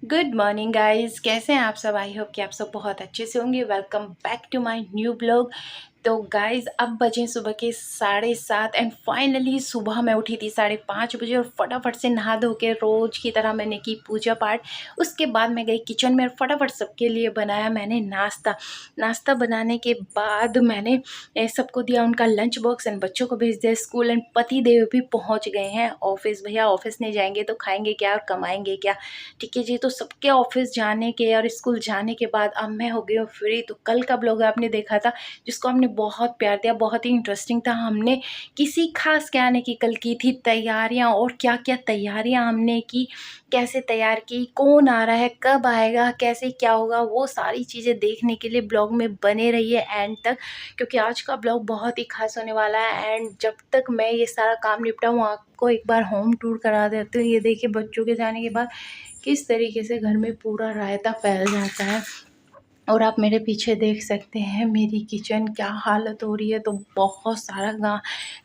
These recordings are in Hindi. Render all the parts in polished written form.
गुड मॉर्निंग गाइस, कैसे हैं आप सब। आई होप कि आप सब बहुत अच्छे से होंगे। Welcome back to my new blog. तो गाइस अब बजे सुबह के 7:30 एंड फाइनली सुबह मैं उठी थी 5:30 बजे और फटाफट से नहा धो के रोज़ की तरह मैंने की पूजा पाठ। उसके बाद मैं गई किचन में और फटाफट सबके लिए बनाया मैंने नाश्ता बनाने के बाद मैंने सबको दिया उनका लंच बॉक्स एंड बच्चों को भेज दिया स्कूल। एंड पति देव भी पहुंच गए हैं ऑफिस। भैया ऑफिस नहीं जाएंगे तो खाएंगे क्या और कमाएंगे क्या। ठीक है जी, तो सबके ऑफिस जाने के और स्कूल जाने के बाद अब मैं हो गई हूँ फ्री। तो कल का ब्लॉग आपने देखा था जिसको हमने बहुत प्यार दिया, बहुत ही इंटरेस्टिंग था। हमने किसी खास के आने की कल की थी तैयारियां और क्या क्या तैयारियां हमने की, कैसे तैयार की, कौन आ रहा है, कब आएगा, कैसे क्या होगा, वो सारी चीज़ें देखने के लिए ब्लॉग में बने रहिए एंड तक, क्योंकि आज का ब्लॉग बहुत ही खास होने वाला है। एंड जब तक मैं ये सारा काम निपटाऊँ आपको एक बार होम टूर करा देती हूँ। ये देखिए बच्चों के जाने के बाद किस तरीके से घर में पूरा रायता फैल जाता है। और आप मेरे पीछे देख सकते हैं मेरी किचन क्या हालत हो रही है। तो बहुत सारा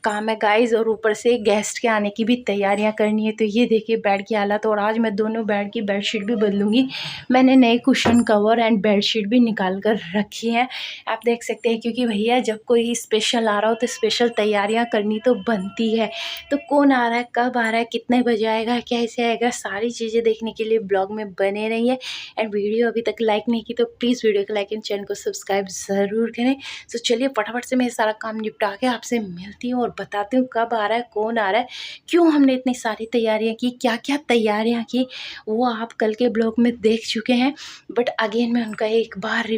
काम है गाइस, और ऊपर से गेस्ट के आने की भी तैयारियां करनी है। तो ये देखिए बेड की हालत। और आज मैं दोनों बेड की बेडशीट भी बदलूंगी। मैंने नए कुशन कवर एंड बेडशीट भी निकाल कर रखी हैं, आप देख सकते हैं, क्योंकि भैया जब कोई स्पेशल आ रहा हो तो स्पेशल तैयारियां करनी तो बनती है। तो कौन आ रहा है, कब आ रहा है, कितने बजे आएगा, कैसे आएगा, सारी चीज़ें देखने के लिए ब्लॉग में बने रहिए। एंड वीडियो अभी तक लाइक नहीं की तो प्लीज़ वीडियो को लाइक एंड चैनल को सब्सक्राइब ज़रूर करें। तो चलिए फटाफट से मैं सारा काम निपटा के आपसे मिलती हूँ और बताती हूँ कब आ रहा है, कौन आ रहा है, क्यों हमने इतनी सारी तैयारियाँ की, क्या क्या तैयारियाँ की, वो आप कल के ब्लॉग में देख चुके हैं। बट अगेन मैं उनका एक बार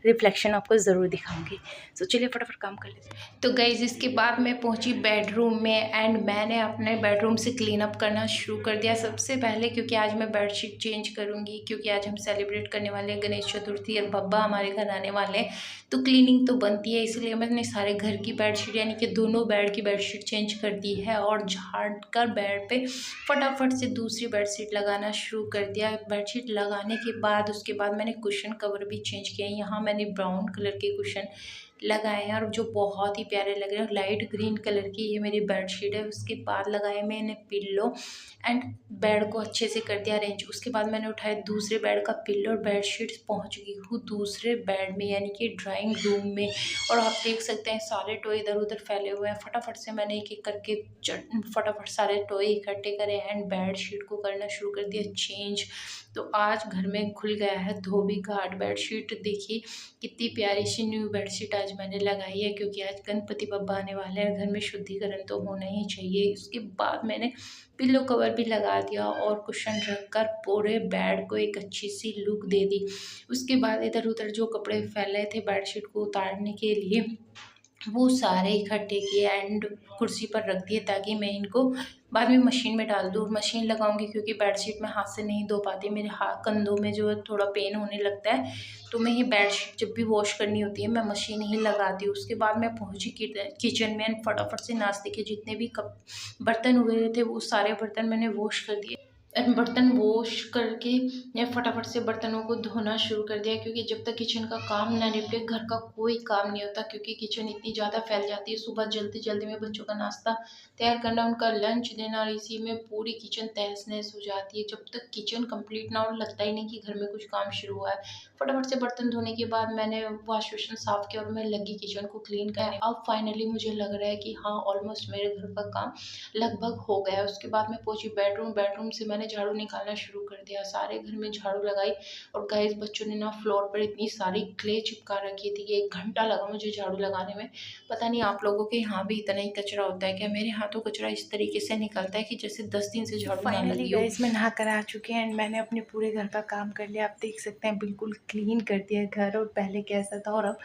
रिफ्लेक्शन आपको ज़रूर दिखाऊंगी। तो चलिए फटाफट काम कर लेते हैं। तो गाइस इसके बाद मैं पहुंची बेडरूम में एंड मैंने अपने बेडरूम से क्लीन अप करना शुरू कर दिया सबसे पहले, क्योंकि आज मैं बेडशीट चेंज करूंगी, क्योंकि आज हम सेलिब्रेट करने वाले हैं गणेश चतुर्थी और बब्बा हमारे घर आने वाले हैं। तो क्लीनिंग तो बनती है, इसलिए मैंने सारे घर की बेडशीट यानी कि दोनों बेड की बेडशीट चेंज कर दी है और झाड़ कर बेड पे फटाफट से दूसरी बेडशीट लगाना शुरू कर दिया। बेडशीट लगाने के बाद उसके बाद मैंने कुशन कवर भी चेंज किया। यहाँ मैंने ब्राउन कलर के कुशन लगाए हैं और जो बहुत ही प्यारे लग रहे हैं। लाइट ग्रीन कलर की ये मेरी बेडशीट है। उसके बाद लगाए मैंने पिल्लो एंड बेड को अच्छे से कर दिया अरेंज। उसके बाद मैंने उठाया दूसरे बेड का पिल्लो और बेडशीट पहुंच गई हूँ दूसरे बेड में यानी कि ड्राइंग रूम में। और आप देख सकते हैं सारे टॉय इधर उधर फैले हुए हैं। फटाफट से मैंने एक एक करके फटाफट सारे टॉय इकट्ठे करे एंड बेडशीट को करना शुरू कर दिया चेंज। तो आज घर में खुल गया है धोबी घाट। बेडशीट देखिए कितनी प्यारी सी न्यू बेडशीट आज मैंने लगाई है, क्योंकि आज गणपति बप्पा आने वाले हैं, घर में शुद्धिकरण तो होना ही चाहिए। उसके बाद मैंने पिल्लो कवर भी लगा दिया और कुशन रखकर पूरे बेड को एक अच्छी सी लुक दे दी। उसके बाद इधर उधर जो कपड़े फैले थे बेडशीट को उतारने के लिए वो सारे इकट्ठे किए एंड कुर्सी पर रख दिए, ताकि मैं इनको बाद में मशीन में डाल दूँ। मशीन लगाऊंगी क्योंकि बेडशीट मैं हाथ से नहीं धो पाती, मेरे हाथ कंधों में जो है थोड़ा पेन होने लगता है। तो मैं ये बेडशीट जब भी वॉश करनी होती है मैं मशीन ही लगाती हूँ। उसके बाद मैं पहुँची किचन में एंड फटाफट से नाश्ते के जितने भी कप बर्तन हुए थे वो सारे बर्तन मैंने वॉश कर दिए। एंड बर्तन वॉश करके या फटाफट से बर्तनों को धोना शुरू कर दिया, क्योंकि जब तक किचन का काम ना निपटे घर का कोई काम नहीं होता। क्योंकि किचन इतनी ज़्यादा फैल जाती है, सुबह जल्दी जल्दी में बच्चों का नाश्ता तैयार करना, उनका लंच देना, और इसी में पूरी किचन तहस नहस हो जाती है। जब तक किचन कंप्लीट ना हो लगता ही नहीं कि घर में कुछ काम शुरू हुआ है। फटाफट से बर्तन धोने के बाद मैंने वॉश बेसिन साफ किया और मैं लगी किचन को क्लीन करने। अब फाइनली मुझे लग रहा है कि हाँ ऑलमोस्ट मेरे घर का काम लगभग हो गया। उसके बाद मैं पहुंची बेडरूम से मैंने झाड़ू निकालना शुरू कर दिया, सारे घर में झाड़ू लगाई। और गाइस बच्चों ने ना फ्लोर पर इतनी सारी क्ले चिपका रखी थी कि 1 घंटा लगा मुझे झाड़ू लगाने में। पता नहीं आप लोगों के यहाँ भी इतना ही कचरा होता है क्या। मेरे यहाँ तो कचरा इस तरीके से निकलता है कि जैसे 10 दिन से झाड़ू ना लगी हो। गाइस मैं नहा कर आ चुके हैं एंड मैंने अपने पूरे घर का काम कर लिया। आप देख सकते हैं बिल्कुल क्लीन कर दिया घर, और पहले कैसा था और अब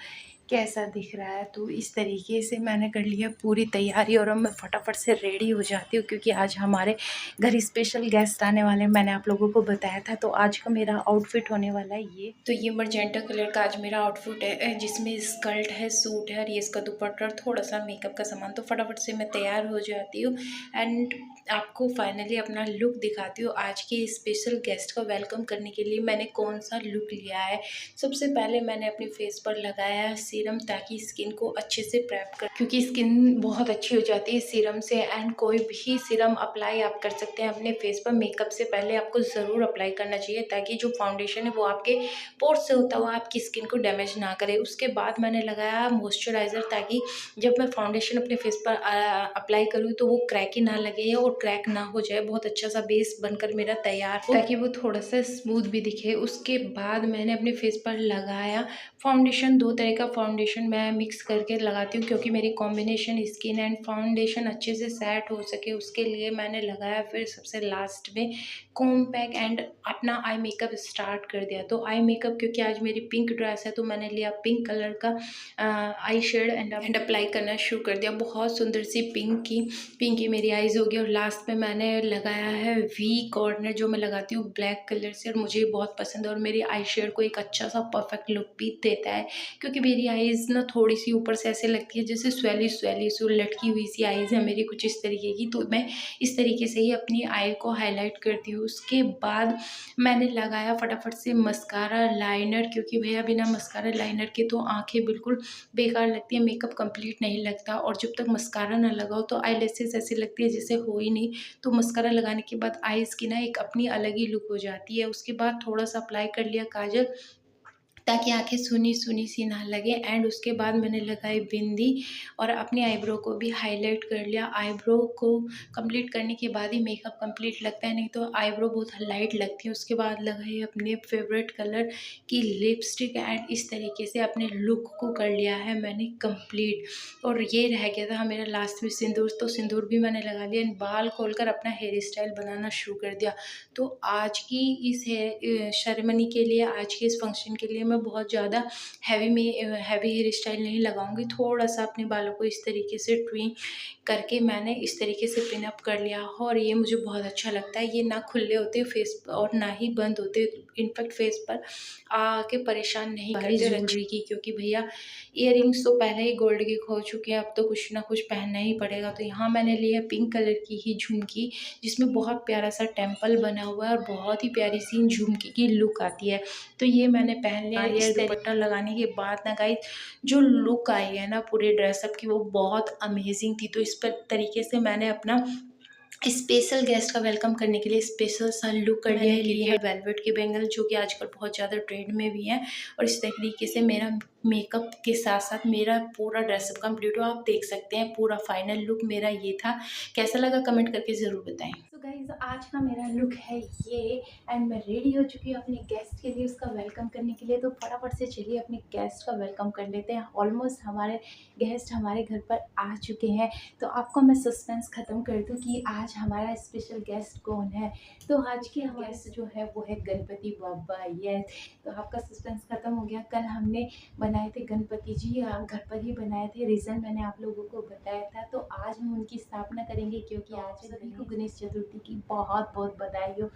कैसा दिख रहा है। तो इस तरीके से मैंने कर लिया पूरी तैयारी और अब मैं फटाफट से रेडी हो जाती हूँ, क्योंकि आज हमारे घर स्पेशल गेस्ट आने वाले हैं। मैंने आप लोगों को बताया था। तो आज का मेरा आउटफिट होने वाला है ये। तो ये मजेंटा कलर का आज मेरा आउटफिट है, जिसमें स्कर्ट है, सूट है और ये इसका दुपट्टा और थोड़ा सा मेकअप का सामान। तो फटाफट से मैं तैयार हो जाती हूँ एंड आपको फाइनली अपना लुक दिखाती हूँ। आज के स्पेशल गेस्ट का वेलकम करने के लिए मैंने कौन सा लुक लिया है। सबसे पहले मैंने अपने फेस पर लगाया सीरम, ताकि स्किन को अच्छे से प्रेप कर, क्योंकि स्किन बहुत अच्छी हो जाती है सीरम से। एंड कोई भी सीरम अप्लाई आप कर सकते हैं अपने फेस पर। मेकअप से पहले आपको ज़रूर अप्लाई करना चाहिए, ताकि जो फाउंडेशन है वो आपके पोर्स से होता हुआ आपकी स्किन को डैमेज ना करे। उसके बाद मैंने लगाया मॉइस्चराइज़र, ताकि जब मैं फाउंडेशन अपने फेस पर अप्लाई करूँ तो वो क्रैकी ना लगे और क्रैक ना हो जाए, बहुत अच्छा सा बेस बनकर मेरा तैयार हो, ताकि वो थोड़ा सा स्मूथ भी दिखे। उसके बाद मैंने अपने फेस पर लगाया फाउंडेशन। 2 तरह का फाउंडेशन मैं मिक्स करके लगाती हूँ, क्योंकि मेरी कॉम्बिनेशन स्किन एंड फाउंडेशन अच्छे से सेट हो सके, उसके लिए मैंने लगाया। फिर सबसे लास्ट में कॉम्पैक्ट एंड अपना आई मेकअप स्टार्ट कर दिया। तो आई मेकअप, क्योंकि आज मेरी पिंक ड्रेस है, तो मैंने लिया पिंक कलर का आई शेड एंड अप्लाई करना शुरू कर दिया। बहुत सुंदर सी पिंकी मेरी आईज हो गई। और लास्ट में मैंने लगाया है वी कॉर्नर, जो मैं लगाती हूँ ब्लैक कलर से, और मुझे बहुत पसंद है और मेरी आई शेड को एक अच्छा सा परफेक्ट लुक भी देता है। क्योंकि मेरी आईज ना थोड़ी सी ऊपर से ऐसे लगती है जैसे स्वेली सो लटकी हुई सी आईज है मेरी, कुछ इस तरीके की। तो मैं इस तरीके से ही अपनी आई को हाईलाइट करती हूँ। उसके बाद मैंने लगाया फटाफट से मस्कारा लाइनर, क्योंकि भैया बिना मस्कारा लाइनर के तो आंखें बिल्कुल बेकार लगती है, मेकअप कंप्लीट नहीं लगता। और जब तक मस्कारा ना लगाओ तो आई लैशेज़ ऐसी लगती है जैसे हो ही नहीं। तो मस्कारा लगाने के बाद आईज़ की ना एक अपनी अलग ही लुक हो जाती है। उसके बाद थोड़ा सा अप्लाई कर लिया काजल, ताकि आँखें सूनी सूनी सी ना लगे। एंड उसके बाद मैंने लगाई बिंदी और अपनी आईब्रो को भी हाईलाइट कर लिया। आईब्रो को कंप्लीट करने के बाद ही मेकअप कंप्लीट लगता है, नहीं तो आईब्रो बहुत लाइट लगती है। उसके बाद लगाई अपने फेवरेट कलर की लिपस्टिक एंड इस तरीके से अपने लुक को कर लिया है मैंने कंप्लीट। और ये रह गया था मेरा लास्ट में सिंदूर, तो सिंदूर भी मैंने लगा लिया। बाल खोलकर अपना हेयर स्टाइल बनाना शुरू कर दिया। तो आज की इस सेरेमनी के लिए, आज के इस फंक्शन के लिए मैं बहुत ज़्यादा हैवी हेयर स्टाइल नहीं लगाऊंगी। थोड़ा सा अपने बालों को इस तरीके से ट्विन करके मैंने इस तरीके से पिन अप कर लिया। और ये मुझे बहुत अच्छा लगता है। ये ना खुले होते फेस और ना ही बंद होते, इनफैक्ट फेस पर आके परेशान नहीं करते ज्वेलरी की, क्योंकि भैया इयररिंग्स तो पहले ही गोल्ड के खो चुके हैं, अब तो कुछ ना कुछ पहनना ही पड़ेगा। तो यहाँ मैंने लिया पिंक कलर की ही झुमकी, जिसमें बहुत प्यारा सा टेम्पल बना हुआ है और बहुत ही प्यारी सी झुमकी की लुक आती है। तो ये मैंने पहन लिया। इस दुपट्टा लगाने के बाद ना गाइस, जो लुक आई है ना पूरे ड्रेसअप की, वो बहुत अमेजिंग थी। तो इस पर तरीके से मैंने अपना स्पेशल गेस्ट का वेलकम करने के लिए स्पेशल सा लुक कर लिया है। लिए है वेलवेट के बैंगल, जो कि आजकल बहुत ज़्यादा ट्रेंड में भी है। और इस तरीके से मेरा मेकअप के साथ साथ मेरा पूरा ड्रेसअप कंप्लीट हुआ। आप देख सकते हैं पूरा फाइनल लुक मेरा ये था। कैसा लगा कमेंट करके ज़रूर बताएं। तो गाइज आज का मेरा लुक है ये, एंड मैं रेडी हो चुकी हूँ अपने गेस्ट के लिए, उसका वेलकम करने के लिए। तो फटाफट से चलिए अपने गेस्ट का वेलकम कर लेते हैं। ऑलमोस्ट हमारे गेस्ट हमारे घर पर आ चुके हैं। तो आपको मैं सस्पेंस ख़त्म कर दूं कि आज हमारा स्पेशल गेस्ट कौन है। तो आज के हमारे गेस्ट जो है वो है गणपति बाबा। यस, तो आपका सस्पेंस ख़त्म हो गया। कल हमने बनाए थे गणपति जी, घर पर ही बनाए थे। रीज़न मैंने आप लोगों को बताया था। तो आज हम उनकी स्थापना करेंगे, क्योंकि आज सभी को गणेश चतुर्थी की बहुत बहुत बधाई हो।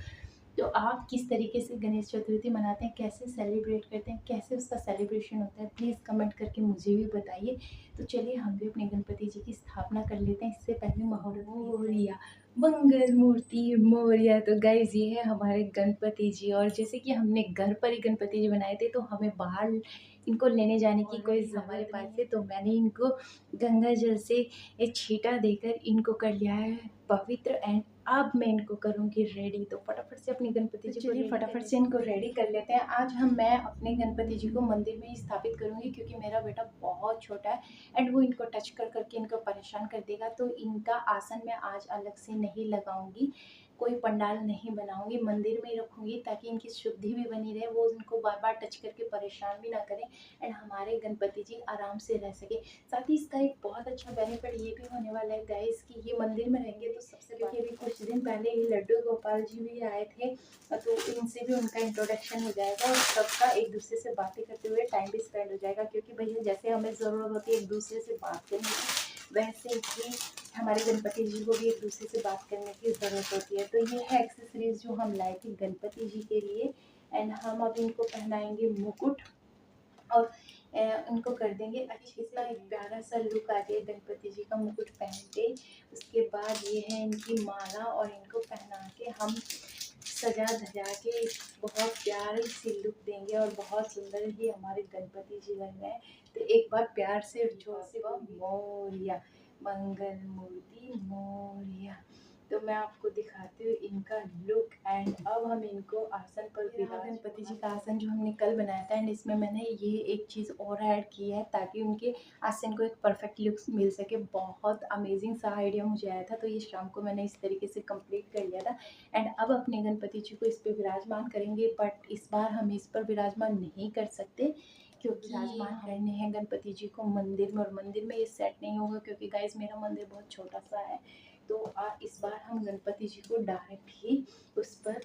तो आप किस तरीके से गणेश चतुर्थी मनाते हैं, कैसे सेलिब्रेट करते हैं, कैसे उसका सेलिब्रेशन होता है, प्लीज़ कमेंट करके मुझे भी बताइए। तो चलिए हम भी अपने गणपति जी की स्थापना कर लेते हैं। इससे पहले मोरया मंगल मूर्ति मोरया। तो गाइज ये है हमारे गणपति जी। और जैसे कि हमने घर पर ही गणपति जी बनाए थे, तो हमें बाहर इनको लेने जाने की कोई हमारे पास से, तो मैंने इनको गंगा जल से एक छींटा देकर इनको कर लिया है पवित्र। एंड अब मैं इनको करूँगी रेडी। तो फटाफट से अपने गणपति जी को फटाफट से इनको रेडी कर लेते हैं। आज मैं अपने गणपति जी को मंदिर में ही स्थापित करूँगी, क्योंकि मेरा बेटा बहुत छोटा है एंड वो इनको टच करके इनको परेशान कर देगा। तो इनका आसन मैं आज अलग से नहीं लगाऊंगी, कोई पंडाल नहीं बनाऊंगी, मंदिर में ही रखूँगी, ताकि इनकी शुद्धि भी बनी रहे, वो इनको बार बार टच करके परेशान भी ना करें एंड हमारे गणपति जी आराम से रह सके। साथ ही इसका एक बहुत अच्छा बेनिफिट ये भी होने वाला है गाइस, कि ये मंदिर में रहेंगे तो सबसे, क्योंकि अभी कुछ दिन पहले ही लड्डू गोपाल जी भी आए थे, तो इनसे भी उनका इंट्रोडक्शन हो जाएगा और सबका एक दूसरे से बातें करते हुए टाइम भी स्पेंड हो जाएगा। क्योंकि भैया जैसे हमें ज़रूरत होती है एक दूसरे से बात करने की, वैसे ही हमारे गणपति जी को भी एक दूसरे से बात करने की ज़रूरत होती है। तो ये है एक्सेसरीज जो हम लाए थे गणपति जी के लिए। एंड हम अब इनको पहनाएंगे मुकुट और इनको कर देंगे अच्छी सा एक प्यारा सा लुक आ जाए गणपति जी का मुकुट पहन के। उसके बाद ये है इनकी माला, और इनको पहना के हम सजा धजा के बहुत प्यारी सी लुक देंगे और बहुत सुंदर ही हमारे गणपति जी लग रहे हैं। तो एक बार प्यार से जोर से मोरिया, मंगल मूर्ति मोरिया। तो मैं आपको दिखाती हूँ इनका लुक। एंड अब हम इनको आसन पर गणपति जी का आसन जो हमने कल बनाया था, एंड इसमें मैंने ये एक चीज़ और ऐड की है ताकि उनके आसन को एक परफेक्ट लुक मिल सके। बहुत अमेजिंग सा आइडिया मुझे आया था, तो ये शाम को मैंने इस तरीके से कंप्लीट कर लिया था। एंड अब अपने गणपति जी को इस पर विराजमान करेंगे, बट इस बार हम इस पर विराजमान नहीं कर सकते क्योंकि विराजमान करने हैं गणपति जी को मंदिर में, और मंदिर में ये सेट नहीं होगा क्योंकि गाइस मेरा मंदिर बहुत छोटा सा है। तो इस बार हम गणपति जी को डायरेक्ट ही उस पर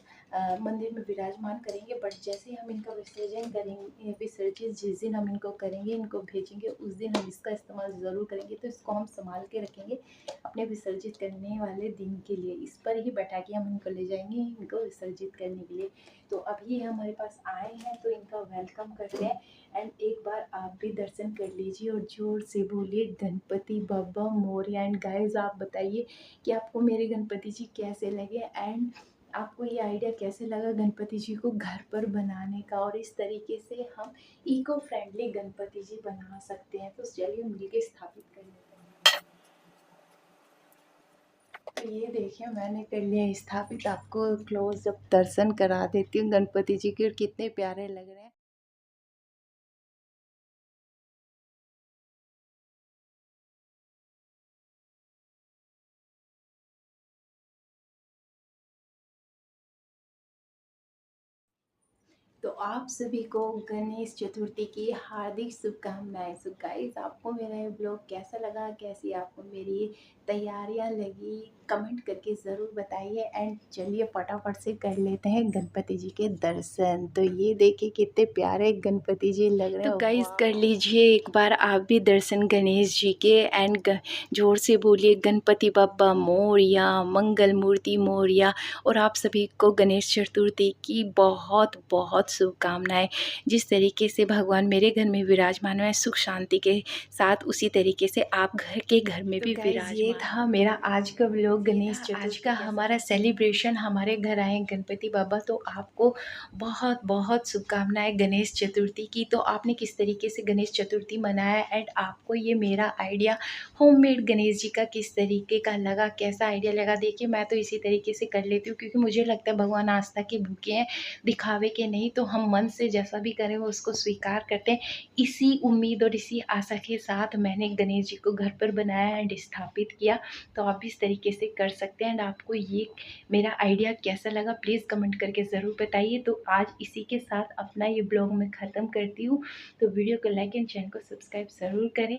मंदिर में विराजमान करेंगे। बट जैसे ही हम इनका विसर्जन करेंगे, विसर्जित जिस दिन हम इनको करेंगे, इनको भेजेंगे, उस दिन हम इसका इस्तेमाल ज़रूर करेंगे। तो इसको हम संभाल के रखेंगे अपने विसर्जित करने वाले दिन के लिए। इस पर ही बैठा के हम इनको ले जाएंगे इनको विसर्जित करने के लिए। तो अभी ये हमारे पास आए हैं तो इनका वेलकम करते हैं। एंड एक बार आप भी दर्शन कर लीजिए और जोर से बोलिए गणपति बप्पा मोरया। एंड गाइस आप बताइए कि आपको मेरे गणपति जी कैसे लगे, एंड आपको ये आइडिया कैसे लगा गणपति जी को घर पर बनाने का, और इस तरीके से हम इको फ्रेंडली गणपति जी बना सकते हैं। तो चलिए मिलके स्थापित कर लेते हैं। तो ये देखिए मैंने कर लिया स्थापित। आपको क्लोज अप दर्शन करा देती हूँ गणपति जी के, और कितने प्यारे लग रहे हैं। तो आप सभी को गणेश चतुर्थी की हार्दिक शुभकामनाएं। सो गाइस आपको मेरा ये ब्लॉग कैसा लगा, कैसी आपको मेरी तैयारियां लगी, कमेंट करके ज़रूर बताइए। एंड चलिए फटाफट से कर लेते हैं गणपति जी के दर्शन। तो ये देखिए कितने प्यारे गणपति जी लग रहे हैं। तो गाइस कर लीजिए एक बार आप भी दर्शन गणेश जी के। एंड जोर से बोलिए गणपति बप्पा मोरया, मंगल मूर्ति मोरया। और आप सभी को गणेश चतुर्थी की बहुत बहुत शुभकामनाएं। जिस तरीके से भगवान मेरे घर में विराजमान है सुख शांति के साथ, उसी तरीके से आप घर में भी विराजमान। ये था मेरा आज का व्लॉग गणेश चतुर्थी। आज का हमारा सेलिब्रेशन, हमारे घर आए गणपति बाबा। तो आपको बहुत बहुत शुभकामनाएं गणेश चतुर्थी की। तो आपने किस तरीके से गणेश चतुर्थी मनाया, एंड आपको ये मेरा आइडिया होममेड गणेश जी का किस तरीके का लगा, कैसा आइडिया लगा। देखिए मैं तो इसी तरीके से कर लेती हूँ क्योंकि मुझे लगता है भगवान आस्था के भूखे हैं, दिखावे के नहीं। तो हम मन से जैसा भी करें वो उसको स्वीकार करते हैं। इसी उम्मीद और इसी आशा के साथ मैंने गणेश जी को घर पर बनाया एंड स्थापित किया। तो आप भी इस तरीके से कर सकते हैं। एंड आपको ये मेरा आइडिया कैसा लगा प्लीज़ कमेंट करके ज़रूर बताइए। तो आज इसी के साथ अपना ये ब्लॉग मैं ख़त्म करती हूँ। तो वीडियो को लाइक एंड चैनल को सब्सक्राइब ज़रूर करें।